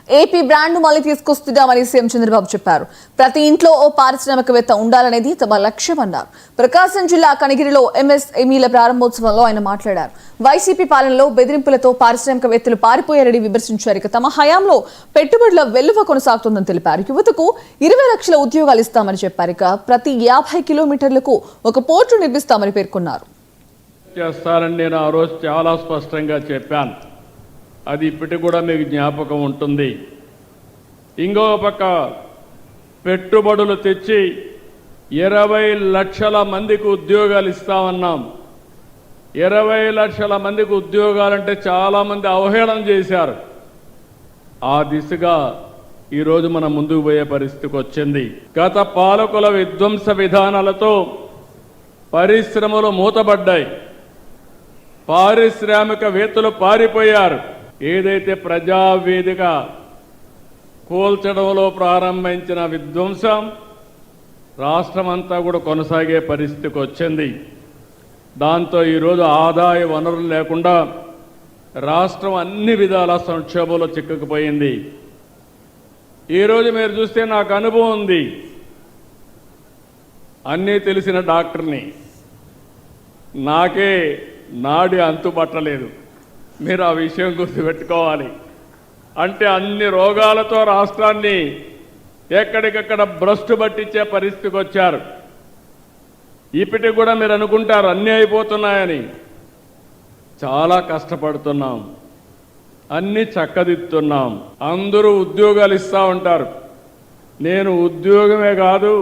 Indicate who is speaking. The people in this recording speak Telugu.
Speaker 1: ఏపీ బ్రాండ్ మళ్ళీ తీసుకొస్తున్నామని సీఎం చంద్రబాబు చెప్పారు. ప్రతి ఇంట్లో ఓ పారిశ్రామికవేత్త ఉండాలనేది తమ లక్ష్యమన్నారు. ప్రకాశం జిల్లా కనిగిరిలో ఎంఎస్ఎంఈల ప్రారంభోత్సవంలో ఆయన మాట్లాడారు. వైసీపీ పాలనలో బెదిరింపులతో పారిశ్రామికవేత్తలు పారిపోయారని విమర్శించారు. ఇక తమ హయాంలో పెట్టుబడుల వెల్లువ కొనసాగుతుందని తెలిపారు. యువతకు 20 లక్షల ఉద్యోగాలు ఇస్తామని చెప్పారు. ఇక ప్రతి 50 కిలోమీటర్లకు ఒక పోర్టు నిర్మిస్తామని పేర్కొన్నారు.
Speaker 2: చేస్తారని నేను ఆ రోజు చాలా స్పష్టంగా చెప్పాను. అది ఇప్పటికి కూడా మీకు జ్ఞాపకం ఉంటుంది. ఇంకో పక్క పెట్టుబడులు తెచ్చి 20 లక్షల మందికి ఉద్యోగాలు ఇస్తామన్నాం. 20 లక్షల మందికి ఉద్యోగాలంటే చాలామంది అవహేళన చేశారు. ఆ దిశగా ఈరోజు మనం ముందుకు పోయే పరిస్థితికి వచ్చింది. గత పాలకుల విధ్వంస విధానాలతో పరిశ్రమలు మూతబడ్డాయి. పారిశ్రామికవేత్తలు పారిపోయారు. ఏదైతే ప్రజావేదిక కూల్చడంలో ప్రారంభించిన విధ్వంసం రాష్ట్రమంతా కూడా కొనసాగే పరిస్థితికి వచ్చింది. దాంతో ఈరోజు ఆదాయ వనరులు లేకుండా రాష్ట్రం అన్ని విధాల సంక్షోభంలో చిక్కుకుపోయింది. ఈరోజు మీరు చూస్తే నాకు అనుభవం ఉంది. అన్నీ తెలిసిన డాక్టర్ని, నాకే నాడి అంతుపట్టలేదు. మీరు ఆ విషయం గుర్తుపెట్టుకోవాలి. అంటే అన్ని రోగాలతో రాష్ట్రాన్ని ఎక్కడికక్కడ భ్రష్టు పట్టించే పరిస్థితికి వచ్చారు. ఇప్పటికి కూడా మీరు అనుకుంటారు అన్నీ అయిపోతున్నాయని. చాలా కష్టపడుతున్నాం, అన్నీ చక్కదిద్దుతున్నాం. అందరూ ఉద్యోగాలు ఇస్తూ ఉంటారు. నేను ఉద్యోగమే కాదు